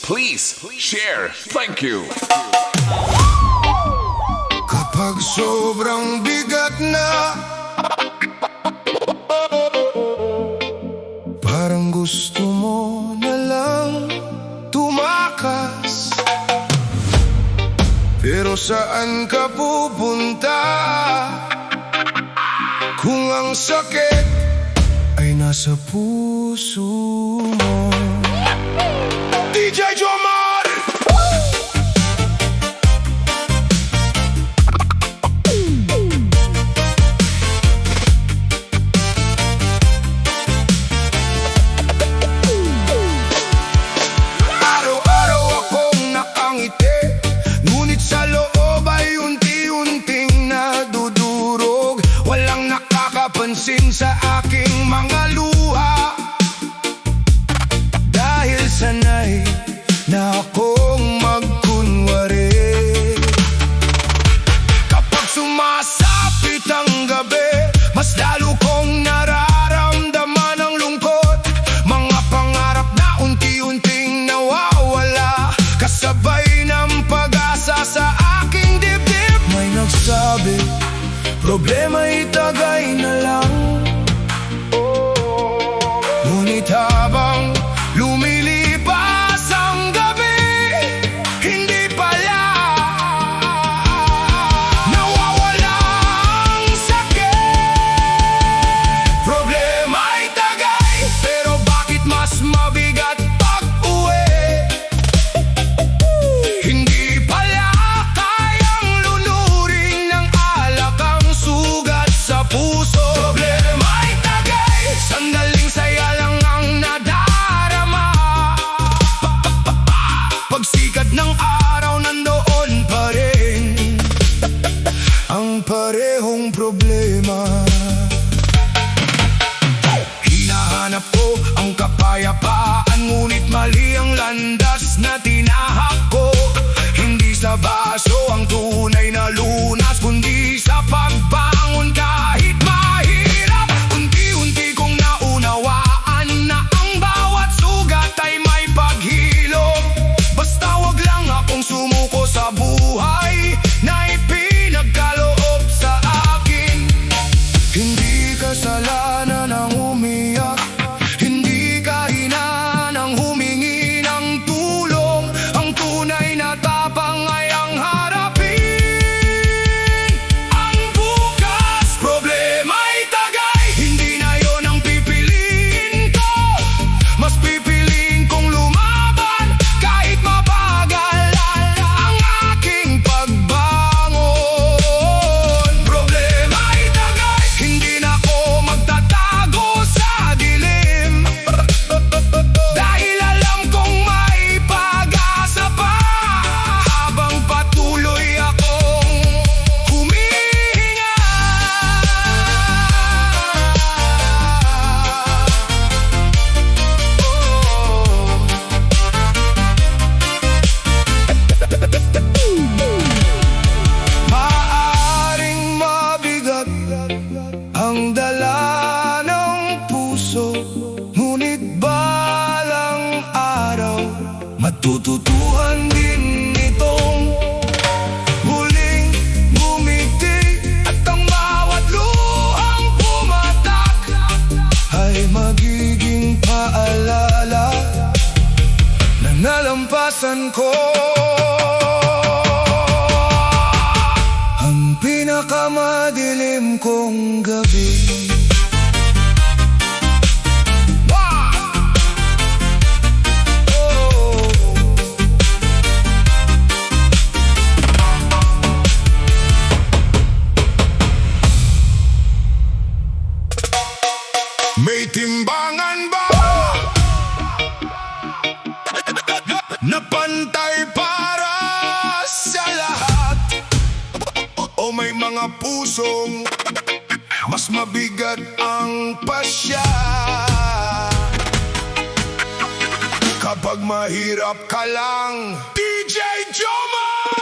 please share. Thank you. Kapag sobrang bigat na, parang gusto mo na lang tumakas. Pero saan ka pupunta kung ang sakit ay nasa puso mo? DJ Djjoemar! Araw-araw akong nakangiti, ngunit sa loob ay unti-unting nadudurog. Walang nakakapansin sa aking mga luha, dahil sanay na akong magkunwari. Kapag sumasapit ang gabi, mas lalo kong nararamdaman ang lungkot. Mga pangarap na unti-unting nawawala, kasabay ng pag-asa sa aking dibdib. May nagsabi, problema'y tagay na lang. Ngunit habang lumilipas ang gabi, hindi pala nawawala ang sakit. Problema ay tagay, pero bakit mas mabigat pag-uwi? Hindi pala kayang lunurin ng alak ang sugat sa puso. Problema ay tagay, sandaling saya lang ang nadarama. Pagsikat ng araw, nandoon pa rin ang parehong problema. Hinahanap ko ang kapayapaan, ngunit mali ang landas na tinahak ko. Hindi sa baso ang tunay na lunas, kundi sa pagbangon kahit mahirap. Unti-unti kong naunawaan na ang bawat sugat ay may paghilom. Basta wag lang akong sumuko sa buhay na ipinagkaloob sa akin. Hindi kasalanan ang umiyak, hindi kahinaan ang humingi ng tulong. Ang tunay na tapang ay ang harapin ang bukas. Problema ay tagay, hindi na yon ang pipiliin ko. Mas pipiliin kong lumaban kahit mabagal ang aking pagbangon. Problema ay tagay, hindi na ako magtatago sa dilim, dahil alam kong may pag-asa pa habang patuloy akong humihinga. Maaring mabigat ang dala ng puso, ngunit balang araw matututuhan din itong muling bumigti. At ang bawat luhang pumatak ay magiging paalala na nalampasan ko ang pinakamadilim kong gabi. May timbangan ba na pantay para sa lahat? O may mga pusong mas mabigat ang pasya? Kapag mahirap ka lang, DJ Djjoemar!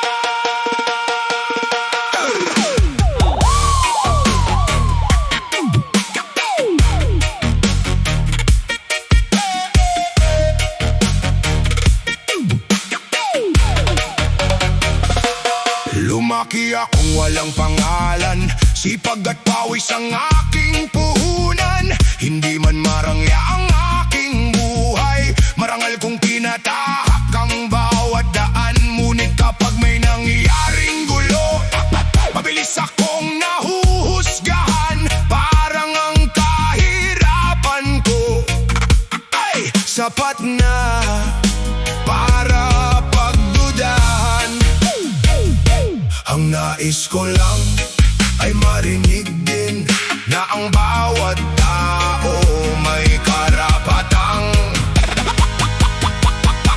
Lumaki akong walang pangalan, sipag at pawis ang aking puhunan. Hindi man marangya ang aking buhay, marangal kong tinatahak ang bawat daan. Ngunit kapag may nangyayaring gulo, mabilis akong nahuhusgahan. Parang ang kahirapan ko ay sapat na para pagdudahan. Ang nais ko lang ay marinig din na ang bawat tao may karapatang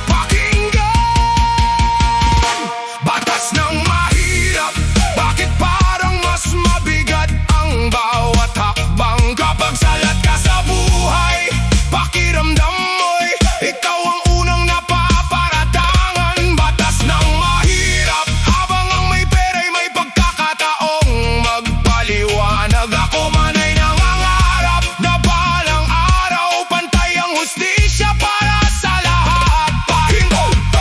pakinggan. Batas ng mahirap, bakit parang mas mabigat ang bawat hakbang? Kapag salat ka sa buhay, pakiramdam mo'y ikaw ang unang napaparatangan. Batas ng mahirap, habang ang may pera'y may pagkakataong magpaliwanag. Ako man ay nangangarap na balang araw pantay ang hustisya para sa lahat.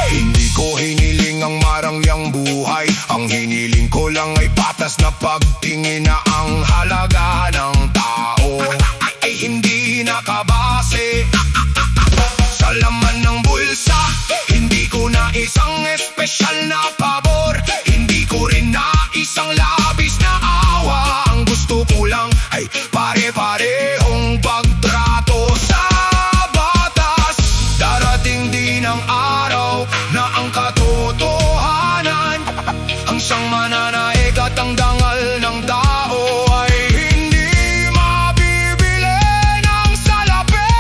Hindi ko hiniling ang marangyang buhay, ang hiniling ko lang ay patas na pagtingin na ang halaga ng tao ay hindi nakabase sa laman ng bulsa. Hindi ko na isang espesyal na pabor, hindi ko rin na isang labis na awa. Ang gusto ko lang ay pare-parehong pagtrato sa batas. Darating din ang araw na ang katotohanan, ang siyang mananaig at ang dangal ng tao ay hindi mabibili ng salapi.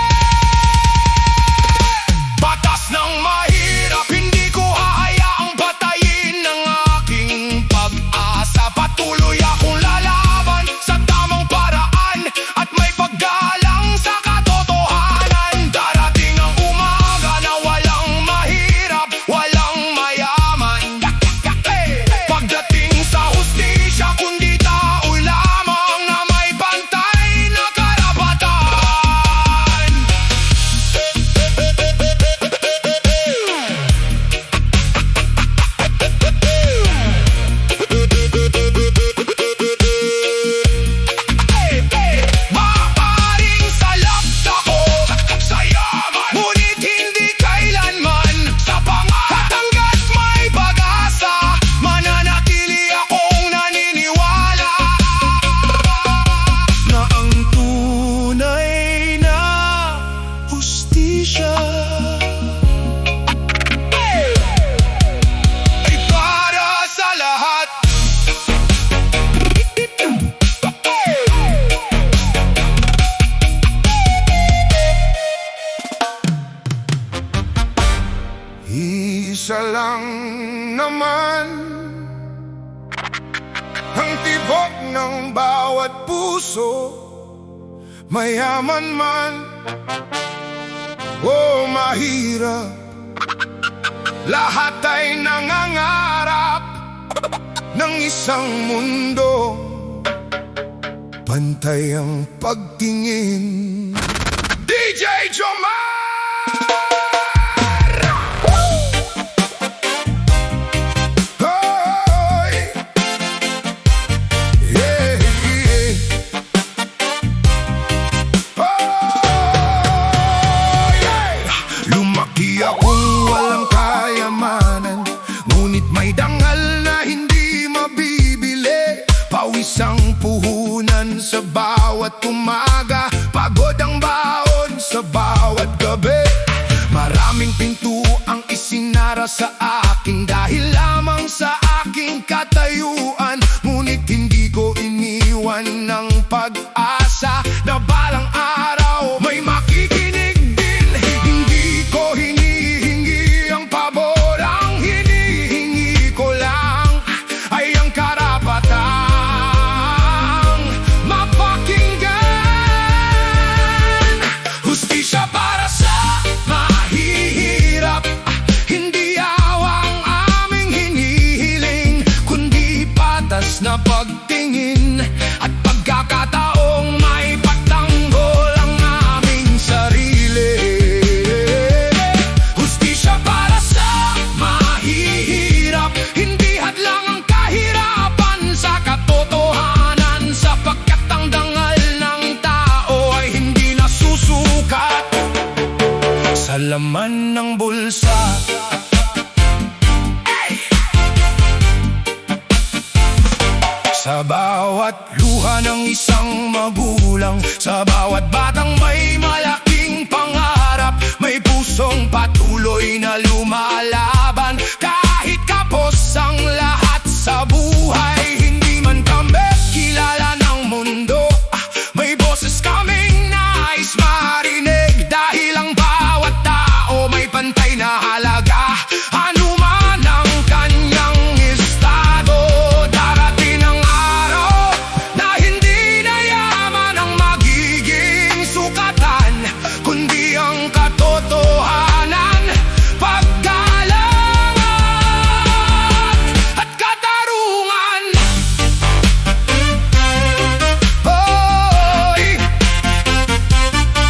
Batas ng mahirap, hindi ko hahayaang patayin ang aking pag-asa. Patuloy akong lalaban sa tamang paraan at may paggalang sa katotohanan. Darating ang umaga na walang mahirap, walang mayaman. Pagdating sa hustisya, kundi tao lamang na may pantay na karapatan. Maaaring salap ako sa yaman, ngunit hindi kailanman sa pangarap. Hanggat may pag-asa, mananatili akong naniniwala na ang tunay na hustisya ay para sa lahat. Isa lang naman ang tibok ng bawat puso, mayaman man o mahirap, lahat ay nangangarap ng isang mundo pantay ang pagtingin. DJ Djjoemar! Lumaki akong walang kayamanan, ngunit may dangal na hindi mabibili. Pawis ang puhunan sa bawat umaga, pagod ang baon sa bawat gabi. Maraming pinto ang isinara sa akin dahil lamang sa aking katayuan. Ngunit hindi ko iniwan ng pag-asa na balang araw may makikinig din. Hindi ko hinihingi ang pabor, ang hinihingi ko lang ay ang karapatang mapakinggan. Hustisya para sa mahihirap, hindi awang aming hinihiling, kundi patas na pagtingin at pagkakataong may patanggol ang aming sarili. Hustisya para sa mahihirap, hindi hadlang ang kahirapan. laman ng bulsa. Sa bawat luha ng isang magulang, sa bawat batang may malaking pangarap, may pusong patuloy na lumalaban. Kahit kapos ang lahat sa buhay, hindi man kami kilala ng mundo, may boses kaming nais marinig. Dahil ang bawat tao may pantay na halaga, anuman ang kanyang estado. Darating ang araw na hindi na yaman ang magiging sukatan, kundi ang katotohanan, paggalangan at katarungan. Hoy! Oh!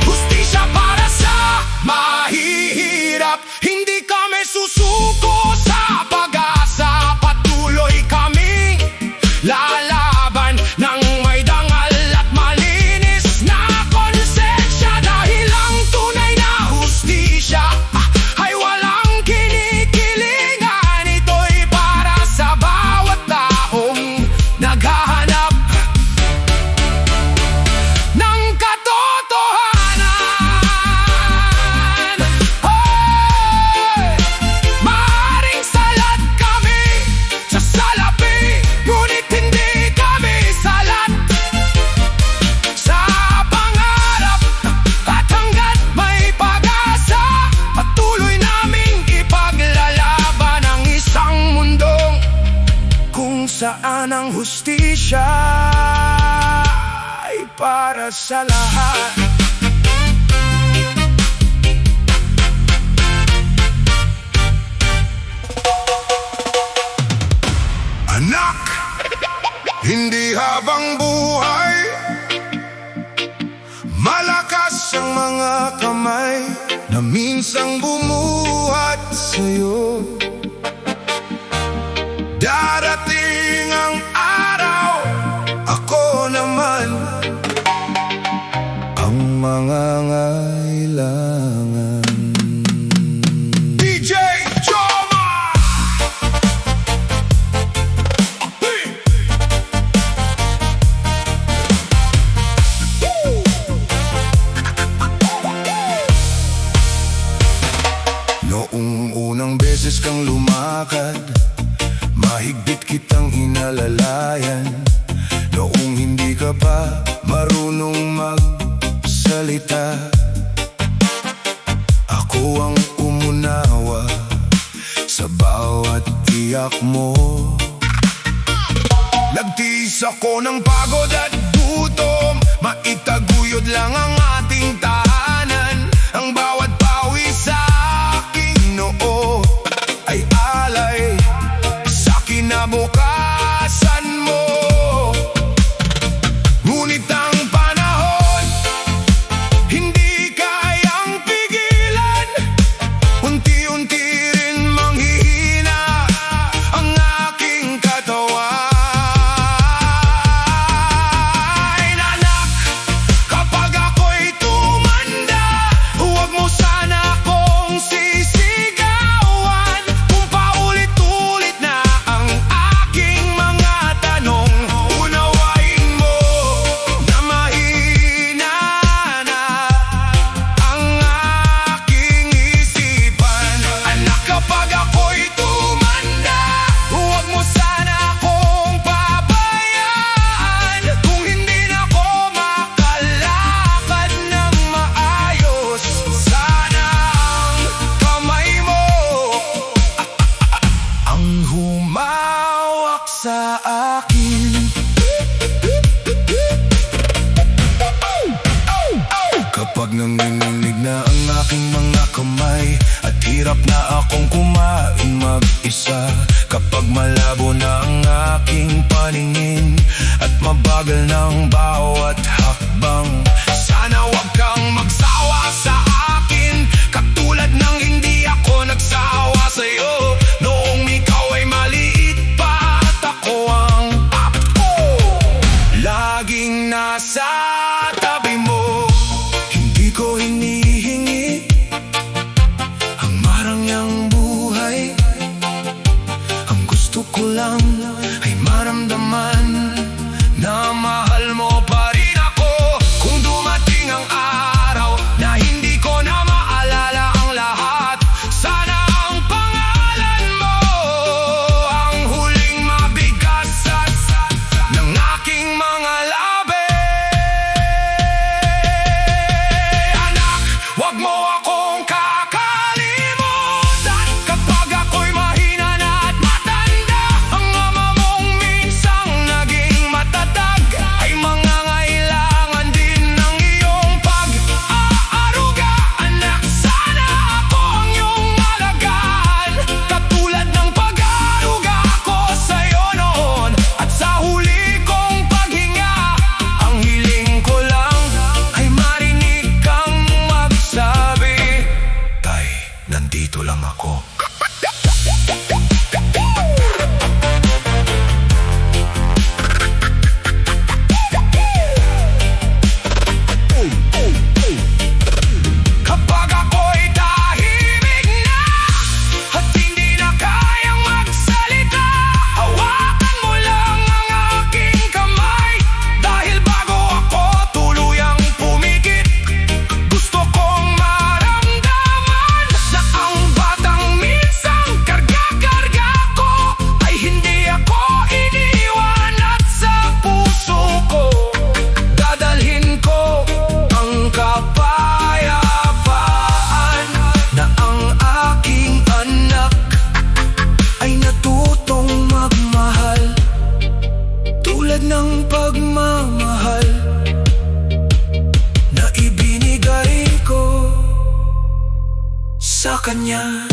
Hustisya para sa mahihirap, hindi kami susuko sa pag-asa. Patuloy kami lalaban ng may dangal at malinis na konsensya. Dahil ang tunay na hustisya ay walang kinikilingan. Ito'y para sa bawat taong naghahanap ng katotohanan. Hoy! Maaaring salat kami sa salapi, ngunit hindi kami salat sa pangarap. At hanggat may pag-asa, patuloy naming ipaglalaban ang isang mundong kung saan ang hustisya ay para sa lahat. Anak, hindi habang buhay malakas ang mga kamay na minsang bumuhat sa'yo. Darating ang araw, ako naman ang mangangailangan. DJ Djjoemar! Noong unang beses kang lumakad, mahigpit kitang inalalayan. Noong hindi ka pa marunong magsalita, ako ang umunawa sa bawat tiyak mo. Nagtiis ako ng pagod at gutom, maitaguyod lang ang ating tahanan. Ang bawat pawis sa aking noo ay alay sa kinabukasan mo. Ngunit ang panahon hindi kayang pigilan, unti-unti rin manghihina ang aking katawan. Anak, kapag ako'y tumanda, huwag mo sana akong sisigawan. Kung paulit-ulit na ang aking mga tanong, unawain mo na mahina na ang aking isipan. Anak, kapag ako'y tumanda, huwag mo sana akong pabayaan. Kung hindi na ako makalakad ng maayos, sana ang kamay mo ang humawak sa akin. Kapag nanginginig na ang aking mga kamay at hirap na akong kumain mag-isa, kapag malabo na ang aking paningin at mabagal ng bawat hakbang, sana wag kang magsawa sa akin. Katulad ng hindi ako nagsawa sa'yo noong ikaw ay maliit pa at ako ang apo. nasa tabi mo. Hindi ko hinihingi ang marangyang buhay. Ang gusto ko lang ay maramdaman na mahal mo pa rin ako. Kung dumating ang araw na hindi ko na maalala ang lahat, sana ang pangalan mo ang huling mabigkas ng aking mga labi. Anak, wag mo akong kakalimutan kapag ako'y mahina na at matanda. Ang ama mong minsang naging matatag ay mangangailangan din ng iyong pag-aaruga. Anak, sana ako ang iyong alagaan, katulad ng pag-aaruga ko sa'yo noon. At sa huli kong paghinga, ang hiling ko lang ay marinig kang magsabi, Tay, nandito lang ako. Kapag ako'y tahimik na at hindi na kayang magsalita, hawakan mo lang ang aking kamay. Dahil bago ako tuluyang pumikit, gusto kong maramdaman na ang batang minsang karga-karga ko ay hindi ako iniwan. At sa puso ko dadalhin ko ang kapayapaan, na ang aking anak ay natutong magmahal tulad ng pagmamahal na ibinigay ko sa kanya.